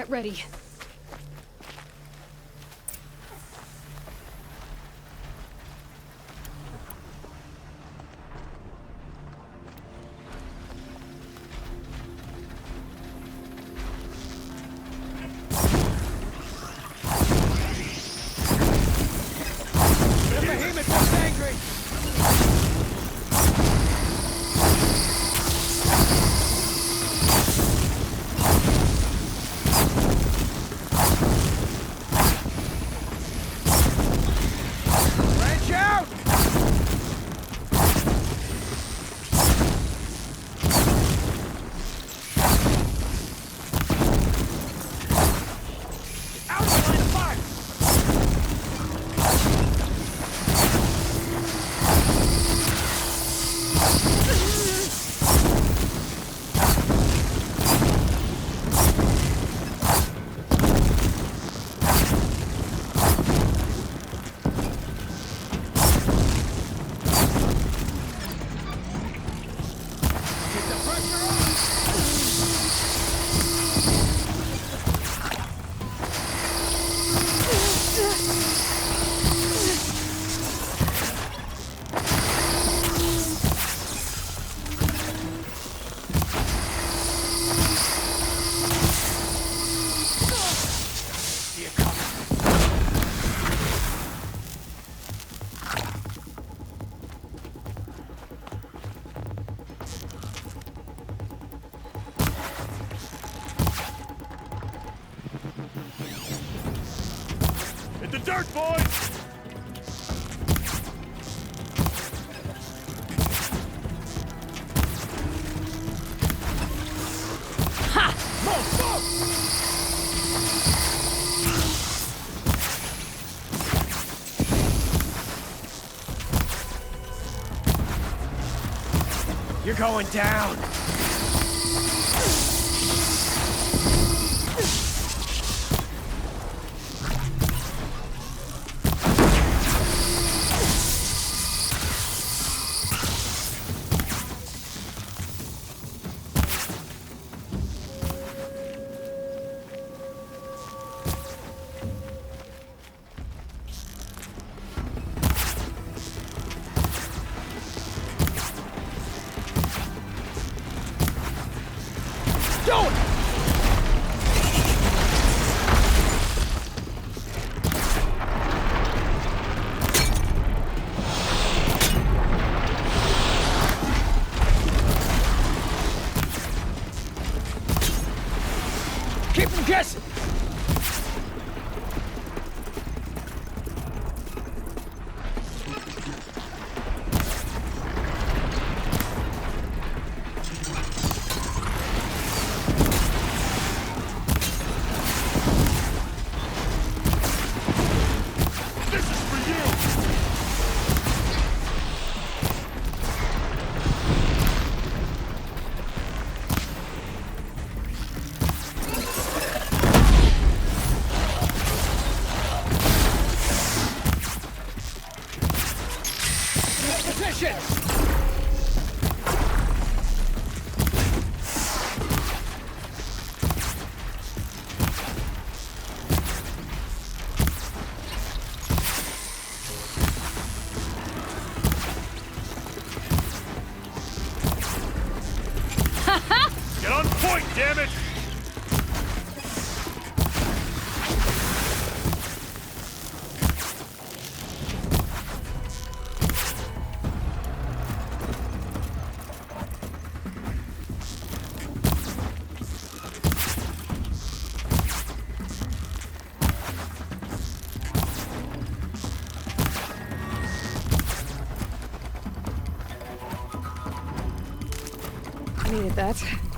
Get ready. Dirt, boys! Ha! You're going down! Keep them guessing! Get on point, damn it! Needed that.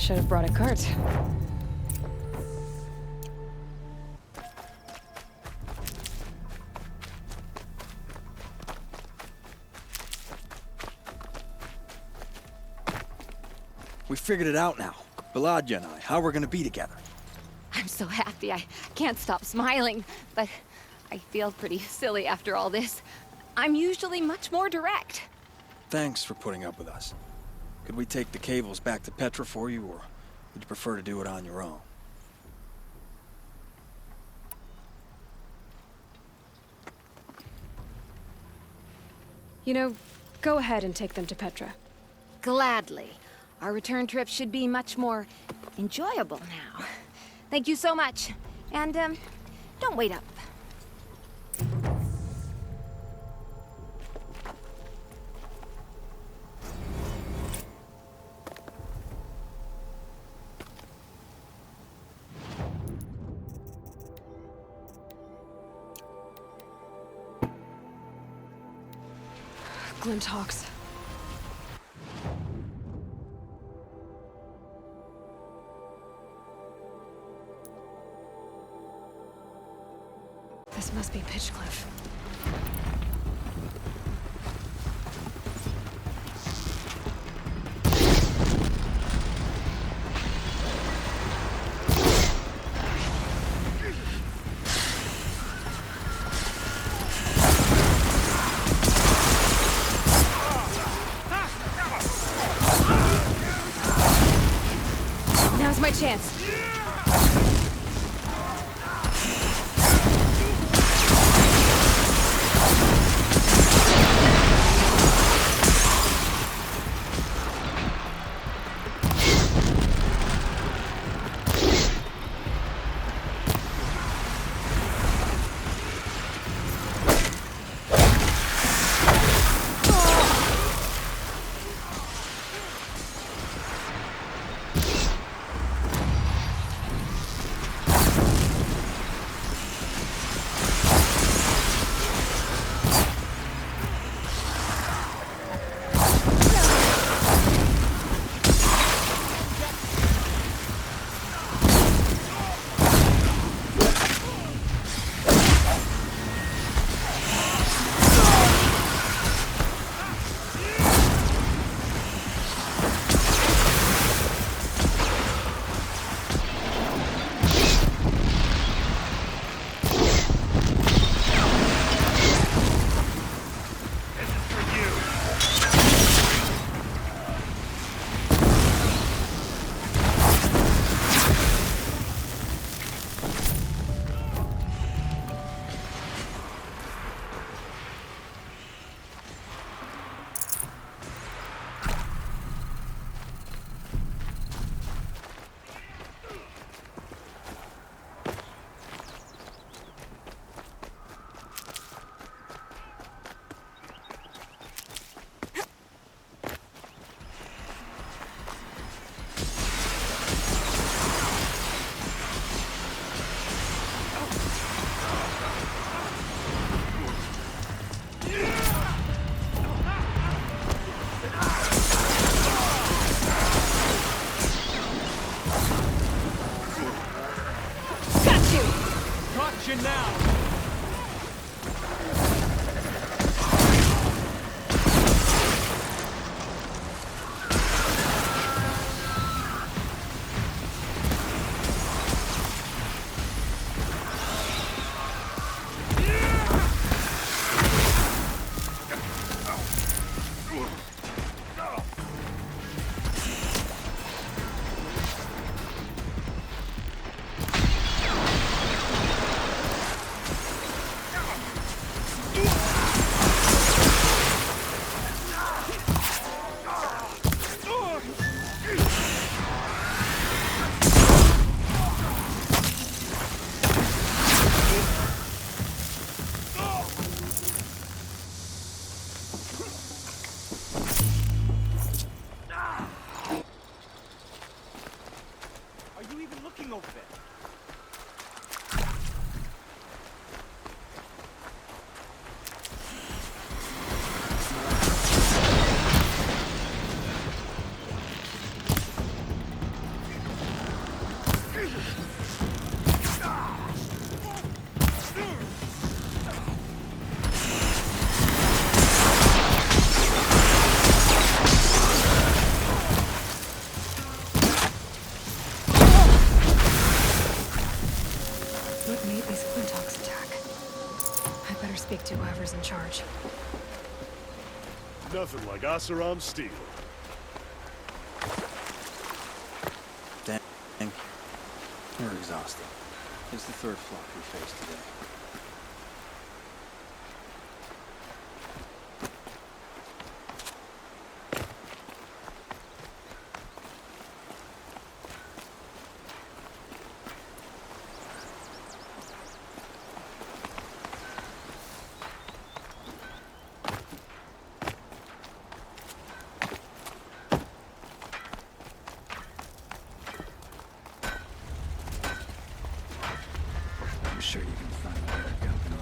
Should have brought a cart. We figured it out now. Beladja and I, how we're gonna be together. I'm so happy. I can't stop smiling, but I feel pretty silly after all this. I'm usually much more direct. Thanks for putting up with us. Could we take the cables back to Petra for you, or would you prefer to do it on your own? You know, go ahead and take them to Petra. Gladly. Our return trip should be much more enjoyable now. Thank you so much. And, don't wait up. Glinthawks. This must be Pitchcliff. Now's my chance. nothing like Asaram steel. Dang. We're exhausted. It's the third flock we faced today. I'm sure you can find a better company.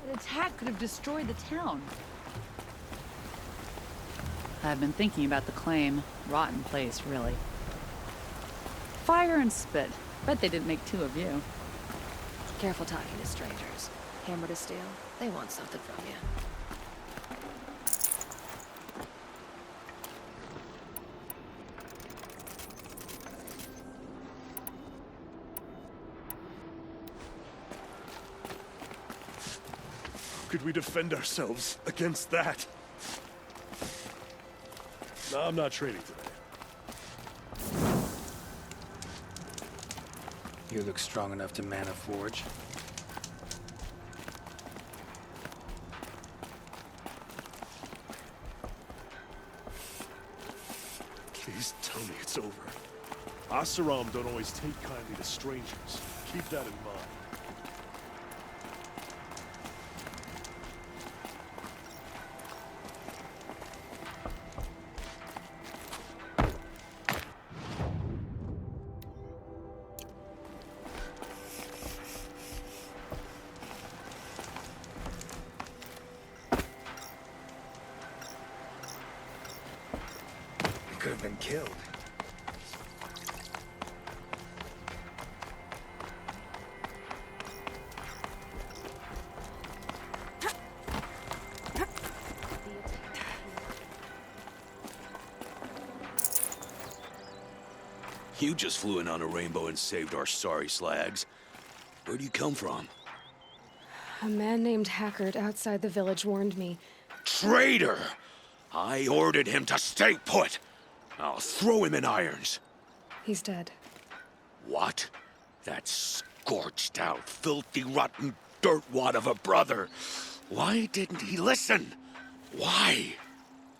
An attack could have destroyed the town. I've been thinking about the claim. Rotten place, really. Fire and spit. Bet they didn't make two of you. Careful talking to strangers. Hammer to steel, they want something from you. How could we defend ourselves against that? No, I'm not trading today. You look strong enough to man a forge. Please tell me it's over. Asaram don't always take kindly to strangers. Keep that in mind. Could have been killed. You just flew in on a rainbow and saved our sorry slags. Where do you come from? A man named Hackard outside the village warned me. Traitor! I ordered him to stay put! I'll throw him in irons. He's dead. What? That scorched out, filthy, rotten dirtwad of a brother. Why didn't he listen? Why?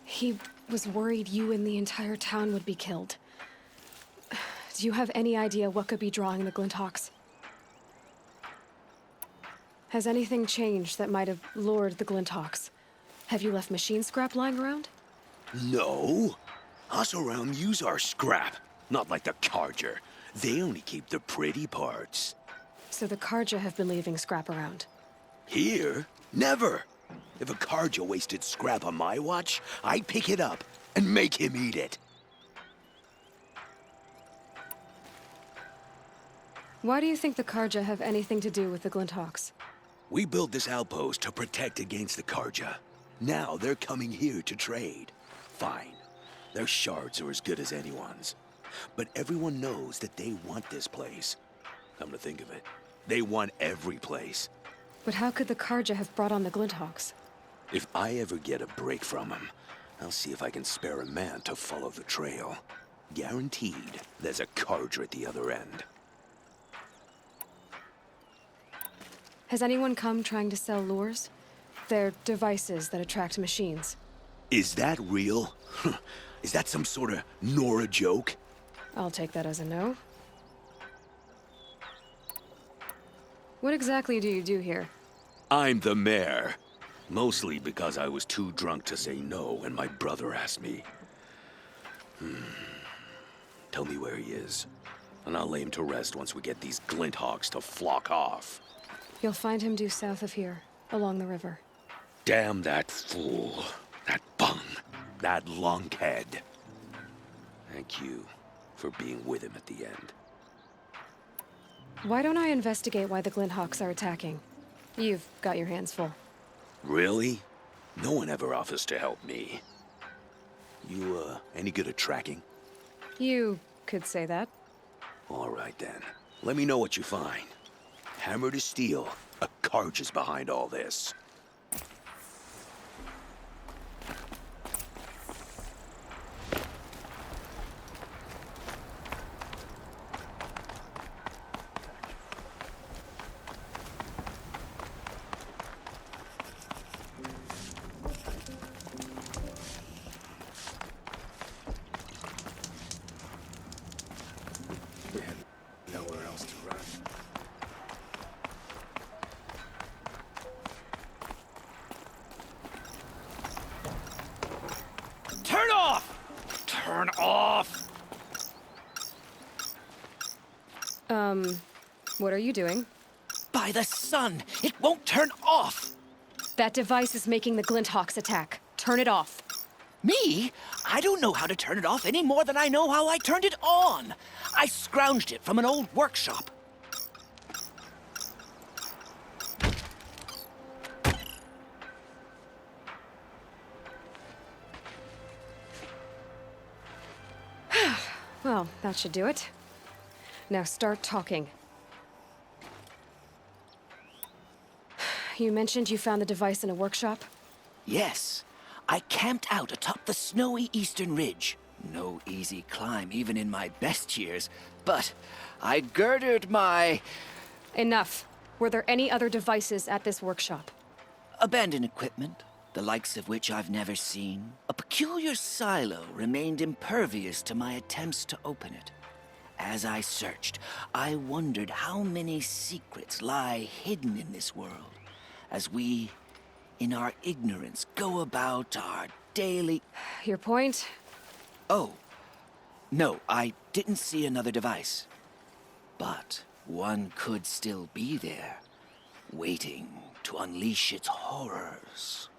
He was worried you and the entire town would be killed. Do you have any idea what could be drawing the Glinthawks? Has anything changed that might have lured the Glinthawks? Have you left machine scrap lying around? No. Us around use our scrap. Not like the Carja. They only keep the pretty parts. So the Carja have been leaving scrap around. Here? Never. If a Carja wasted scrap on my watch, I'd pick it up and make him eat it. Why do you think the Carja have anything to do with the Glinthawks? We built this outpost to protect against the Carja. Now they're coming here to trade. Fine. Their shards are as good as anyone's. But everyone knows that they want this place. Come to think of it, they want every place. But how could the Carja have brought on the Glinthawks? If I ever get a break from them, I'll see if I can spare a man to follow the trail. Guaranteed, there's a Carja at the other end. Has anyone come trying to sell lures? They're devices that attract machines. Is that real? Is that some sort of Nora joke? I'll take that as a no. What exactly do you do here? I'm the mayor. Mostly because I was too drunk to say no when my brother asked me. Tell me where he is, and I'll lay him to rest once we get these Glinthawks to flock off. You'll find him due south of here, along the river. Damn that fool. That bung. That lunkhead. Thank you for being with him at the end. Why don't I investigate why the Glinthawks are attacking? You've got your hands full. Really? No one ever offers to help me. You, any good at tracking? You could say that. All right, then. Let me know what you find. Hammer to steel, a Carja's behind all this. We had nowhere else to run. Turn off! Turn off! What are you doing? By the sun! It won't turn off! That device is making the Glinthawks attack. Turn it off. Me? I don't know how to turn it off any more than I know how I turned it on. I scrounged it from an old workshop. Well, that should do it. Now start talking. You mentioned you found the device in a workshop? Yes, I camped out atop the snowy eastern ridge. No easy climb, even in my best years. But I girded my Enough. Were there any other devices at this workshop? abandoned equipment, the likes of which I've never seen. A peculiar silo remained impervious to my attempts to open it. As I searched, I wondered how many secrets lie hidden in this world, as we, in our ignorance, go about our daily... Your point? Oh, no, I didn't see another device. But one could still be there, waiting to unleash its horrors.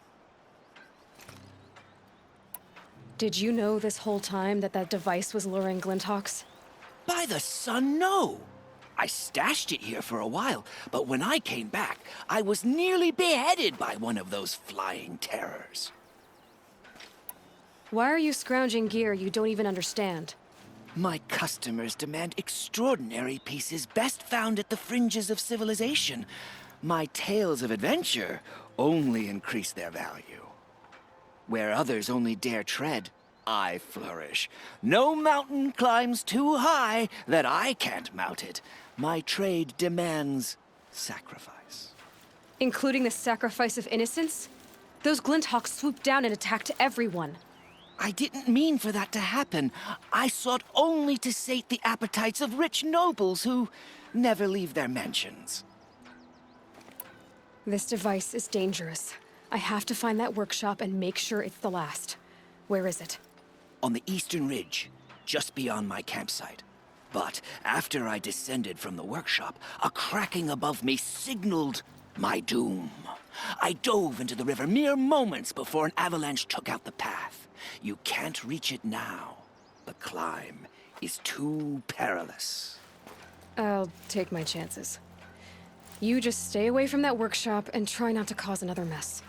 Did you know this whole time that device was luring Glinthawks? By the sun, no! I stashed it here for a while, but when I came back, I was nearly beheaded by one of those flying terrors. Why are you scrounging gear you don't even understand? My customers demand extraordinary pieces best found at the fringes of civilization. My tales of adventure only increase their value. Where others only dare tread, I flourish. No mountain climbs too high that I can't mount it. My trade demands sacrifice. Including the sacrifice of innocence? Those Glinthawks swooped down and attacked everyone. I didn't mean for that to happen. I sought only to sate the appetites of rich nobles who never leave their mansions. This device is dangerous. I have to find that workshop and make sure it's the last. Where is it? On the eastern ridge, just beyond my campsite. But after I descended from the workshop, a cracking above me signaled my doom. I dove into the river mere moments before an avalanche took out the path. You can't reach it now. The climb is too perilous. I'll take my chances. You just stay away from that workshop and try not to cause another mess.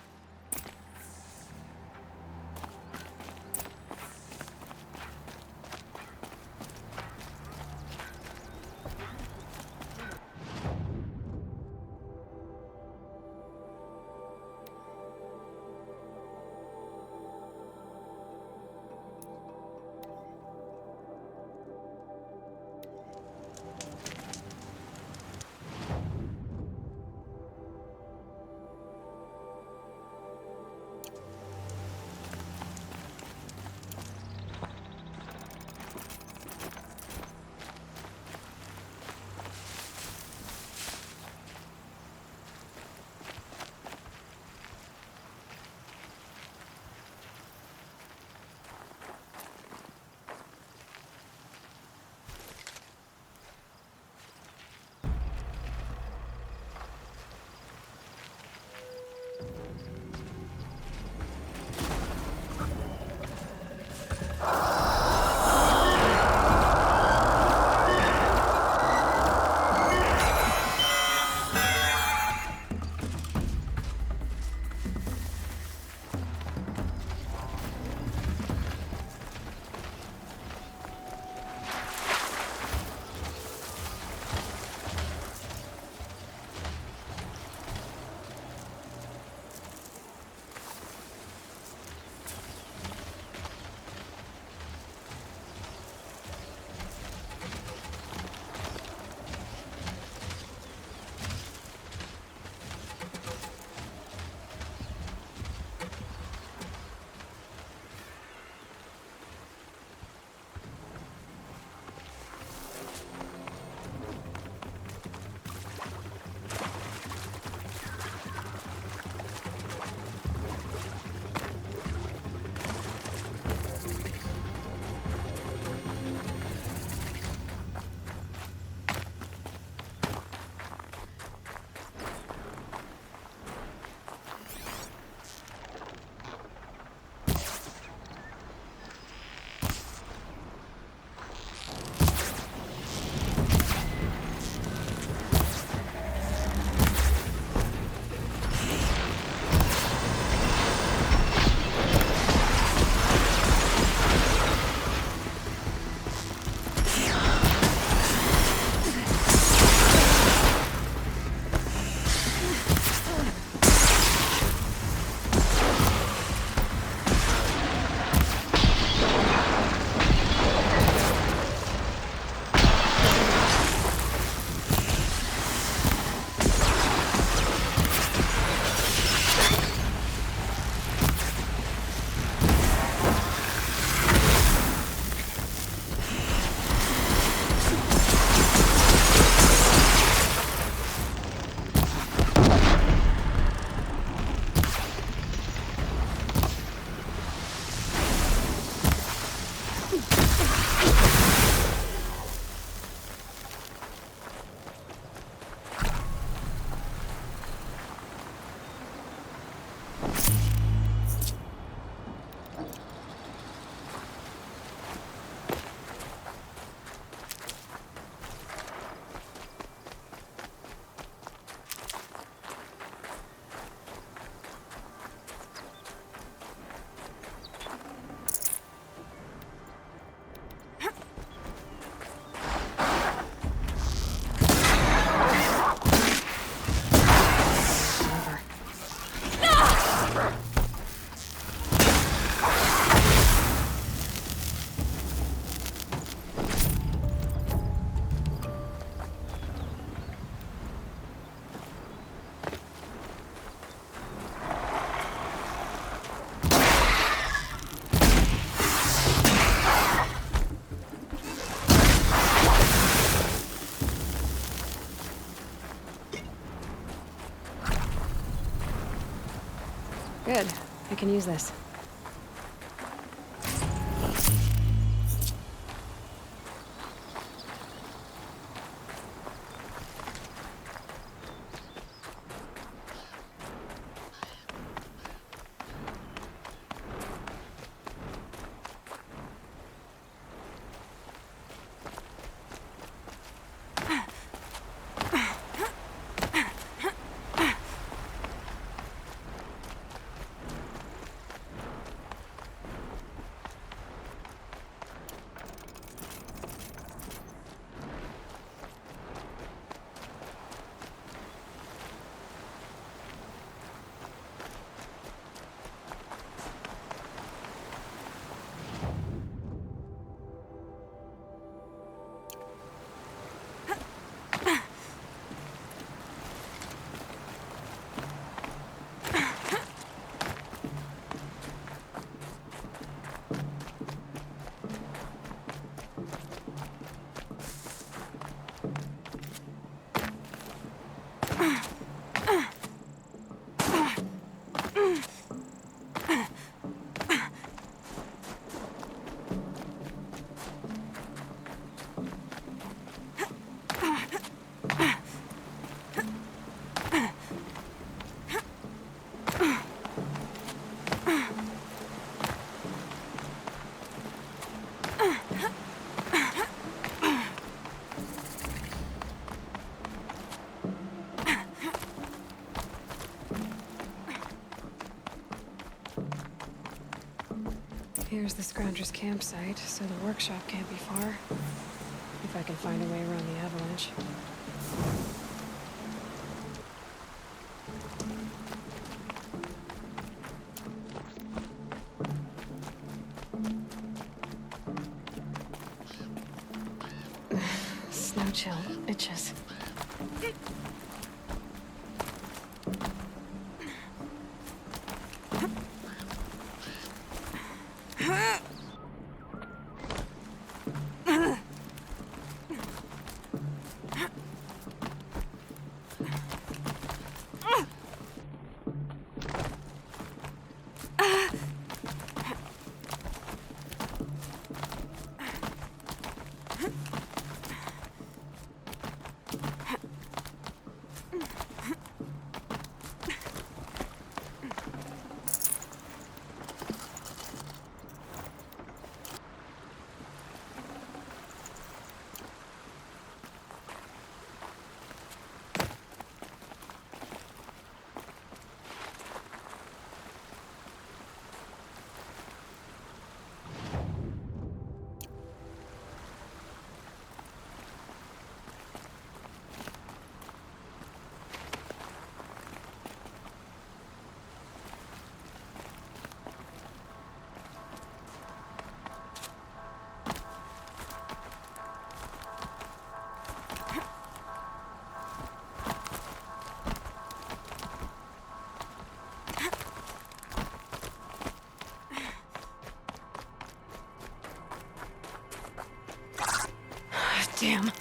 Good. I can use this. Here's the Scrounger's campsite, so the workshop can't be far. If I can find a way around the avalanche. Snow chill itches. Damn.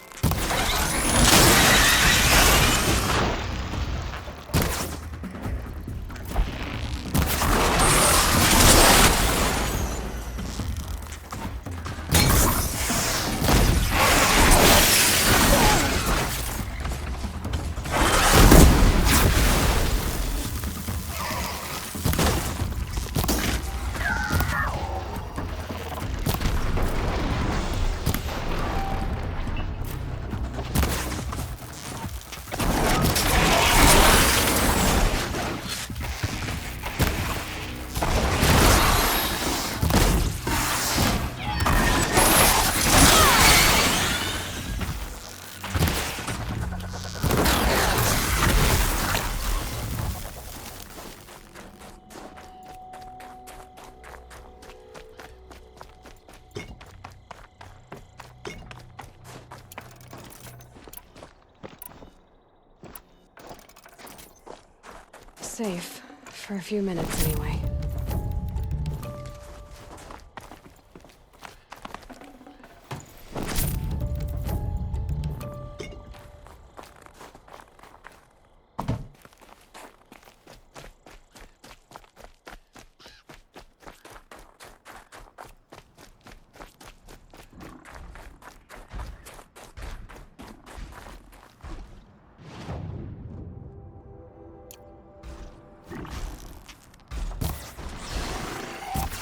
Safe. For a few minutes, anyway.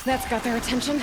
That's got their attention.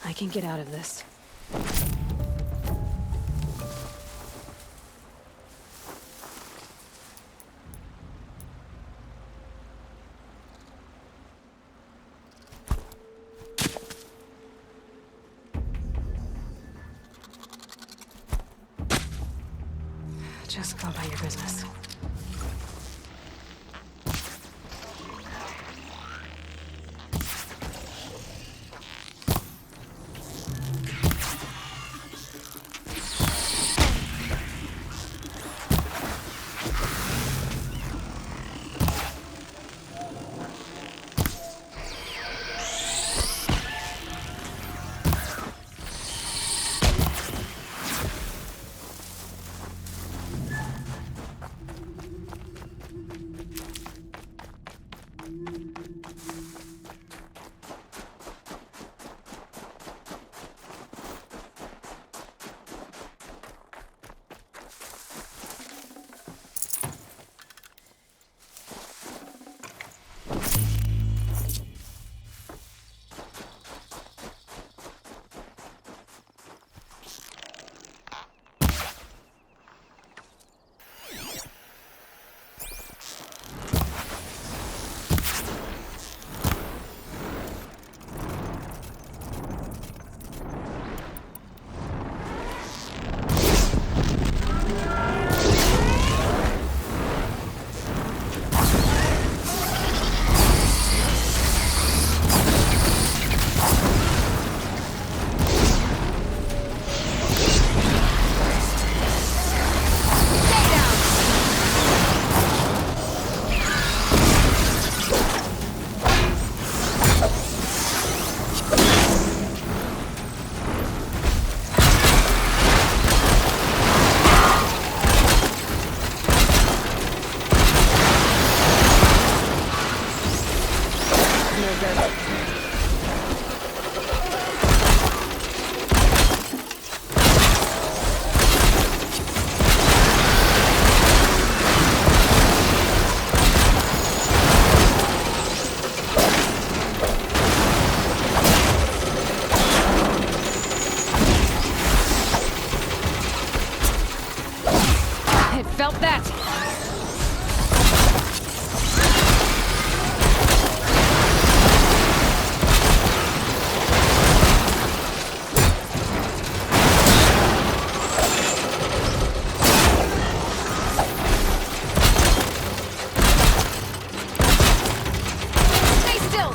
I can get out of this. Just go about your business. Felt that! Stay still!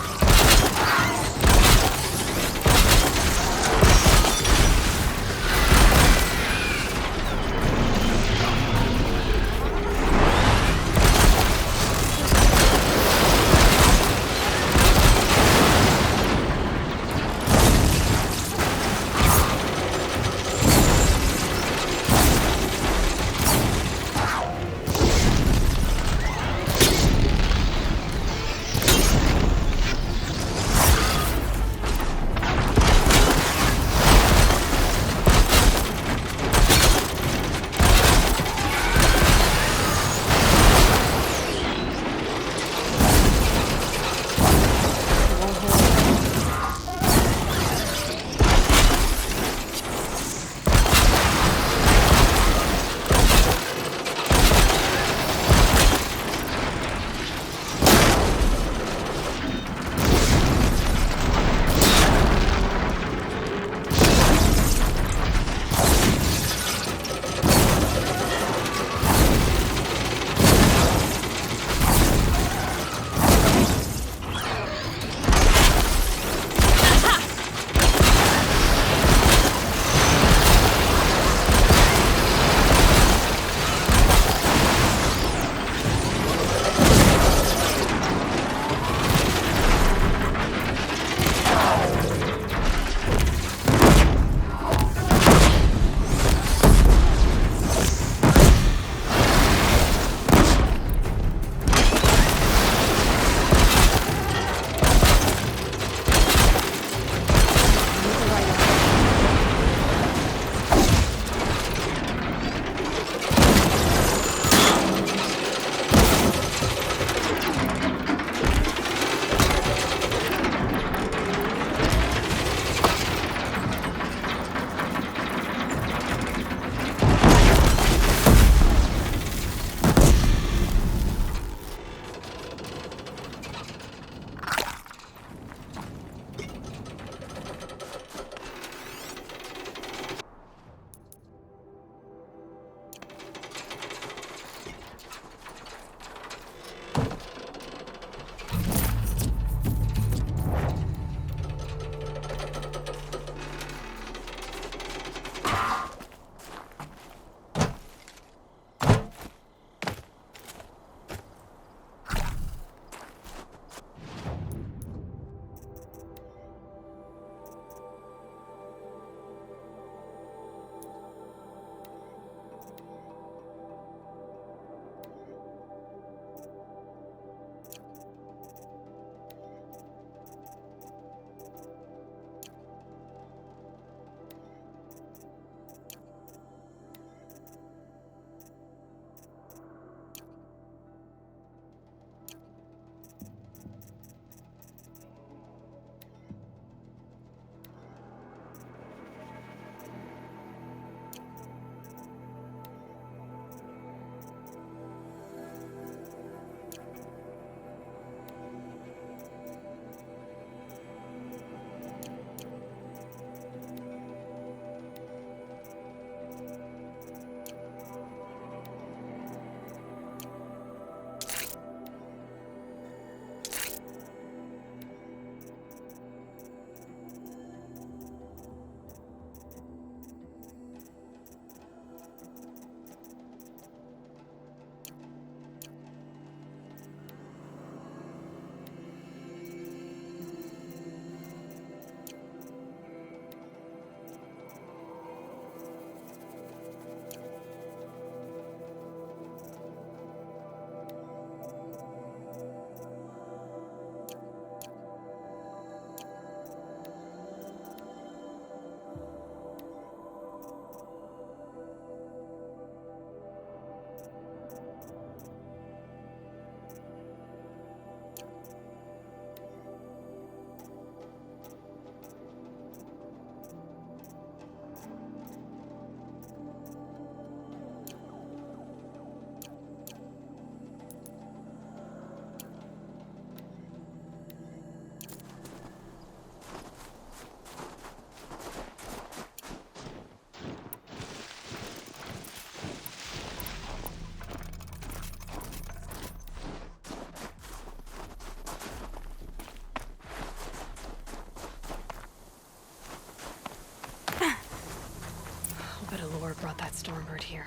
that Stormbird here.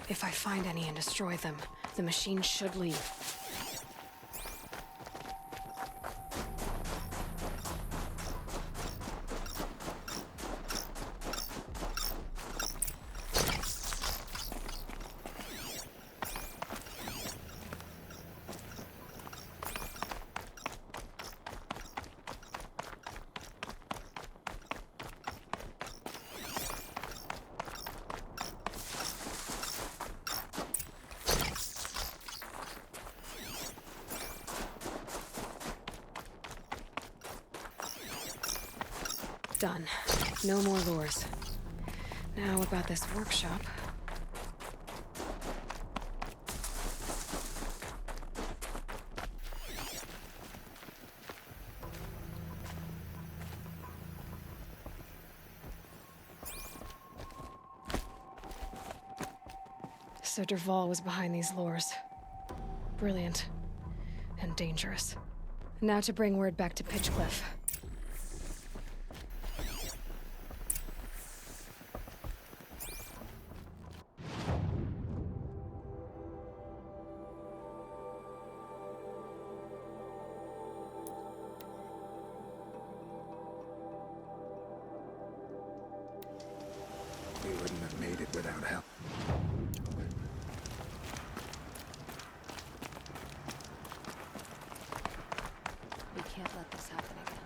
If I find any and destroy them, the machine should leave. Done. No more lures. Now about this workshop. So Dervahl was behind these lures. Brilliant. And dangerous. Now to bring word back to Pitchcliff. We wouldn't have made it without help. We can't let this happen again.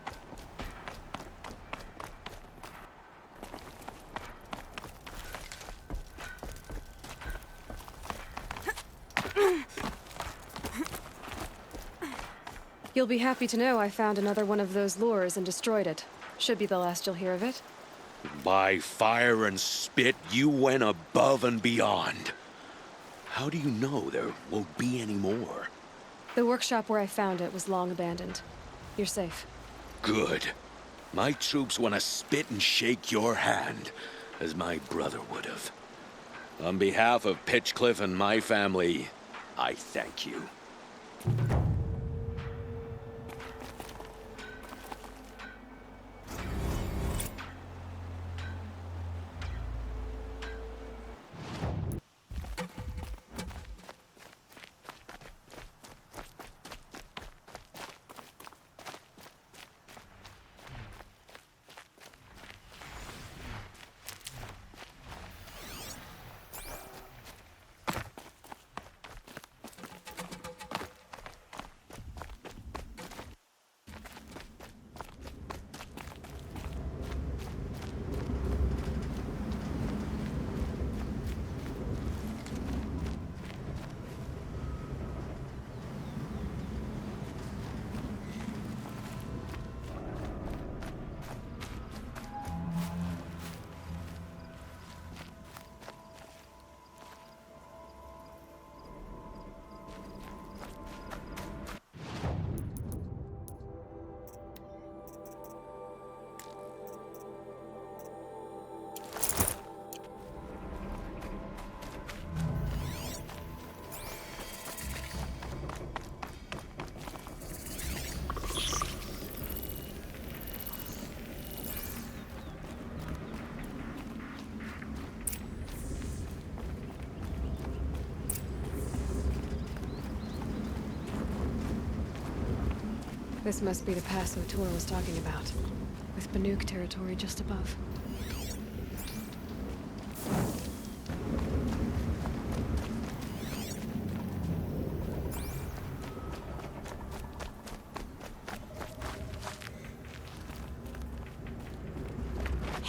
You'll be happy to know I found another one of those lures and destroyed it. Should be the last you'll hear of it. By fire and spit, you went above and beyond. How do you know there won't be any more? The workshop where I found it was long abandoned. You're safe. Good. My troops want to spit and shake your hand, as my brother would have. On behalf of Pitchcliff and my family, I thank you. This must be the pass O'Toole was talking about, with Banuk territory just above.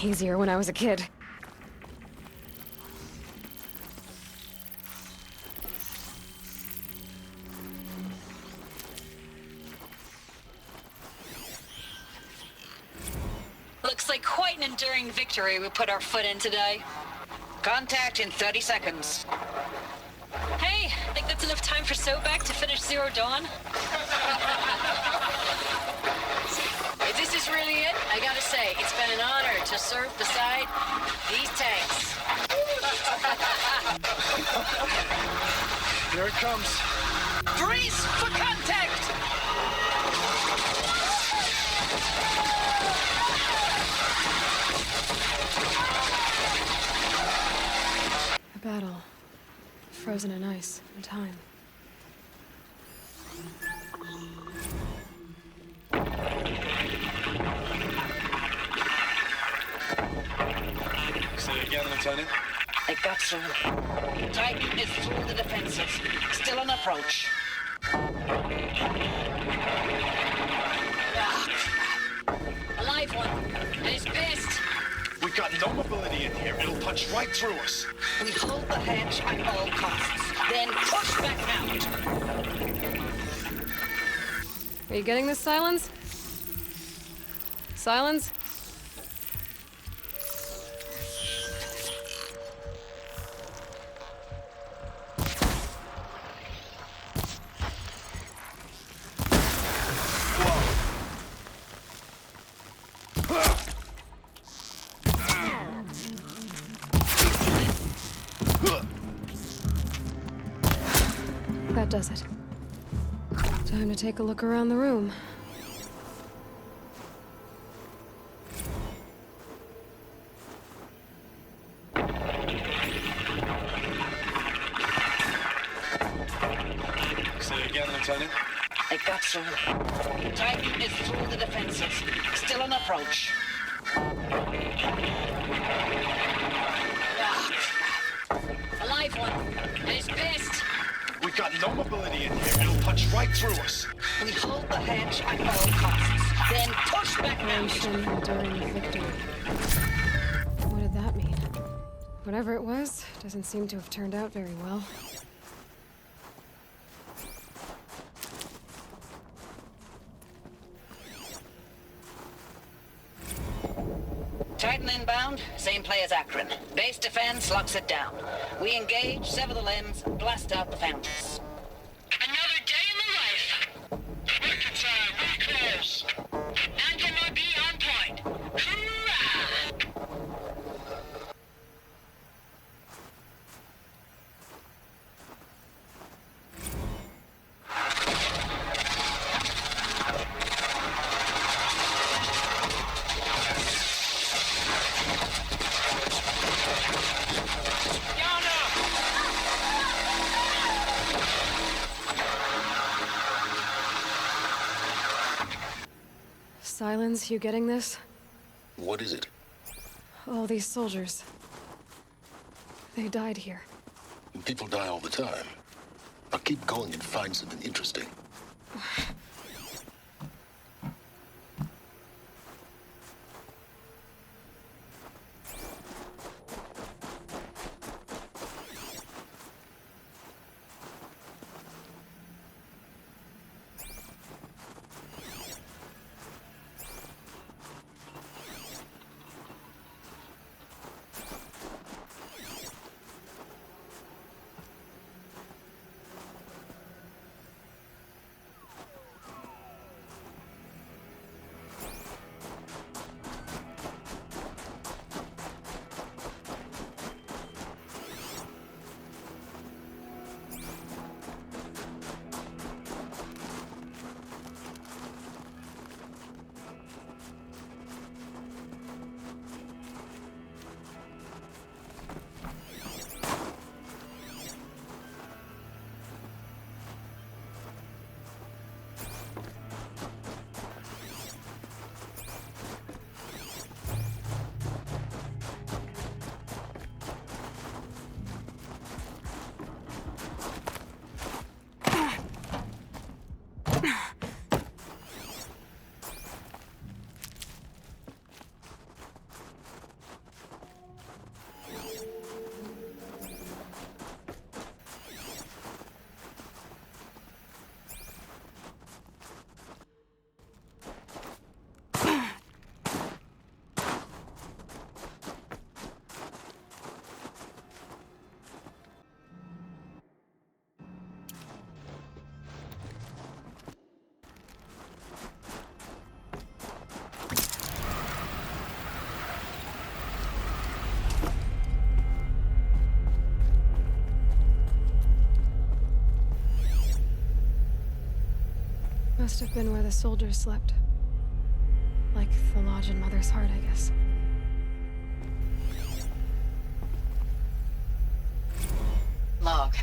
Easier when I was a kid. Looks like quite an enduring victory we put our foot in today. Contact in 30 seconds. Hey, I think that's enough time for Sobek to finish Zero Dawn. If this is really it, I gotta say, it's been an honor to serve beside these tanks. Here it comes. Brace for contact! frozen in ice and time. Say again, Lieutenant. It got through. Titan is through the defenses. Still on approach. A live one. And he's pissed. We got no mobility in here. It'll punch right through us. We hold the hedge at all costs. Then push back out. Are you getting this, Silence? Silence? That does it. Time to take a look around the room. Say again, Lieutenant. It got through. Titan is through the defenses. Still on approach. A live one. And he's pissed. We got no mobility in here. It'll punch right through us. We hold the hedge at all costs. Then push back out. Nation enduring victory. What did that mean? Whatever it was, doesn't seem to have turned out very well. Titan inbound, same play as Akron. Base defense locks it down. We engage, sever the limbs, blast out the founders. Another day in the life. Reconcile, we close. Anthem RB on point. Hoorah! Silence, you getting this? What is it? All these soldiers. They died here. People die all the time. Now keep going and find something interesting. Must have been where the soldiers slept. Like the lodge in Mother's Heart, I guess. Log.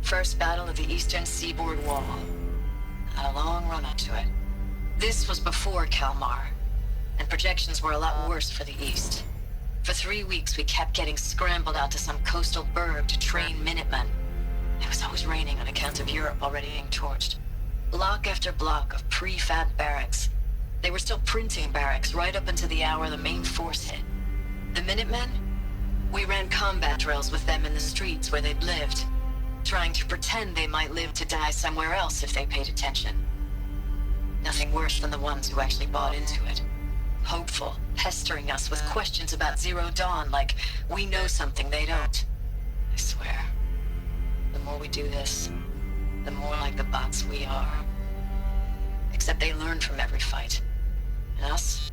First battle of the eastern seaboard wall. Had a long run up to it. This was before Kalmar, and projections were a lot worse for the east. For 3 weeks, we kept getting scrambled out to some coastal burg to train Minutemen. It was always raining on account of Europe already being torched. Block after block of prefab barracks. They were still printing barracks right up until the hour the main force hit. The Minutemen? We ran combat drills with them in the streets where they'd lived, trying to pretend they might live to die somewhere else if they paid attention. Nothing worse than the ones who actually bought into it. Hopeful, pestering us with questions about Zero Dawn like we know something they don't. I swear, the more we do this, the more like the bots we are. Except they learn from every fight. And us?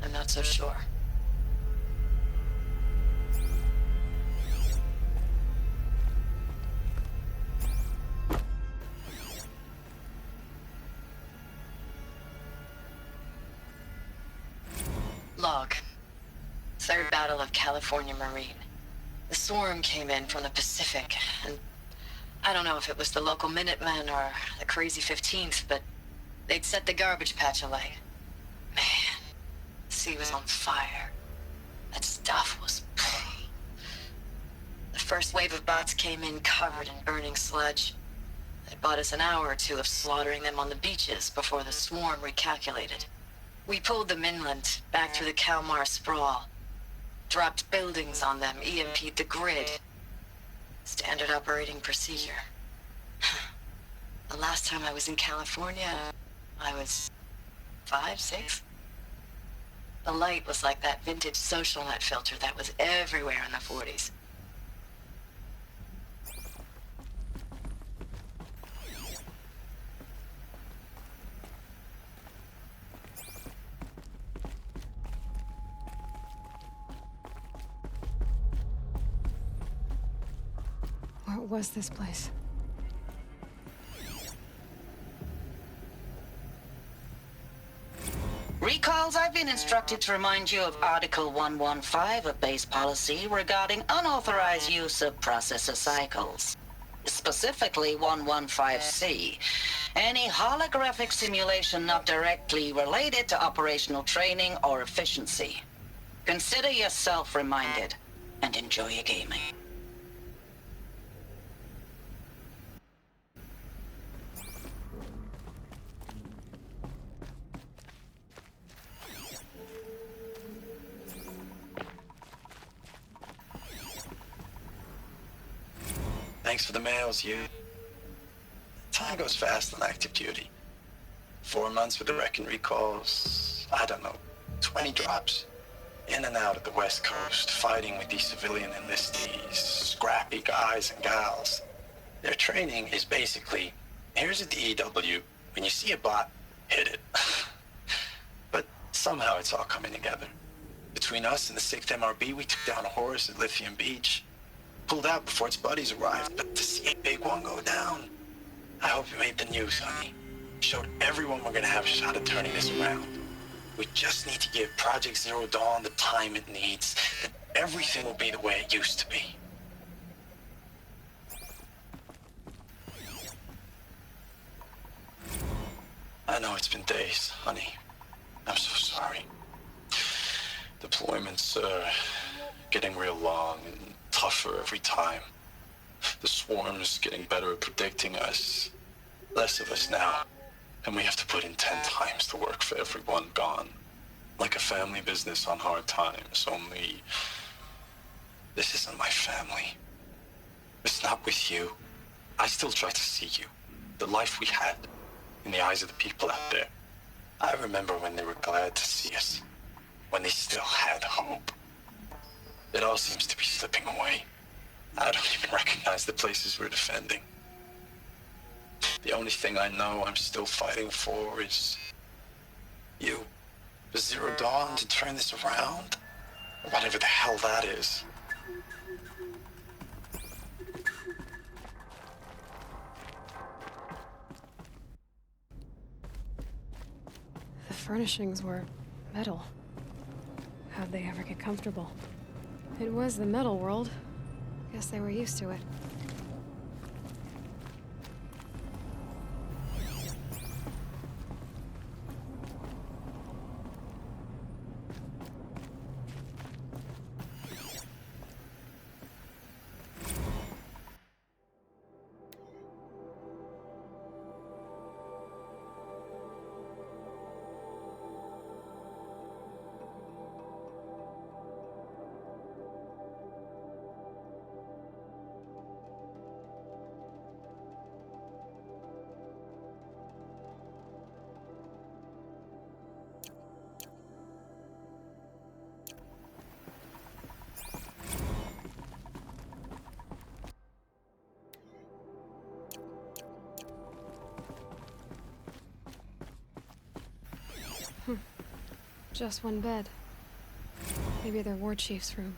I'm not so sure. Log. Third Battle of California Marine. The swarm came in from the Pacific, and I don't know if it was the local Minutemen or the crazy 15th, but they'd set the garbage patch alight. Man, the sea was on fire. That stuff was... The first wave of bots came in covered in burning sludge. They bought us an hour or two of slaughtering them on the beaches before the swarm recalculated. We pulled them inland, back through the Kalmar sprawl. Dropped buildings on them, EMP'd the grid. Standard operating procedure. The last time I was in California, I was 5, 6? The light was like that vintage social net filter that was everywhere in the 40s. What was this place? Recalls, I've been instructed to remind you of Article 115 of base policy regarding unauthorized use of processor cycles. Specifically 115C. Any holographic simulation not directly related to operational training or efficiency. Consider yourself reminded, and enjoy your gaming. Thanks for the mails, you. Time goes fast on active duty. 4 months with the wrecking recalls, I don't know, 20 drops. In and out of the West Coast, fighting with these civilian enlistees, scrappy guys and gals. Their training is basically, here's a DEW, when you see a bot, hit it. But somehow it's all coming together. Between us and the 6th MRB, we took down a horse at Lithium Beach. Pulled out before its buddies arrived, but to see a big one go down. I hope you made the news, honey. Showed everyone we're gonna have a shot at turning this around. We just need to give Project Zero Dawn the time it needs, and everything will be the way it used to be. I know it's been days, honey. I'm so sorry. Deployments are getting real long and tougher every time. The swarm's getting better at predicting us. Less of us now. And we have to put in 10 times the work for everyone gone. Like a family business on hard times, only... This isn't my family. It's not with you. I still try to see you. The life we had. In the eyes of the people out there. I remember when they were glad to see us. When they still had hope. It all seems to be slipping away. I don't even recognize the places we're defending. The only thing I know I'm still fighting for is... you. The Zero Dawn to turn this around? Or whatever the hell that is. The furnishings were metal. How'd they ever get comfortable? It was the metal world. Guess they were used to it. Just one bed. Maybe their war chief's room.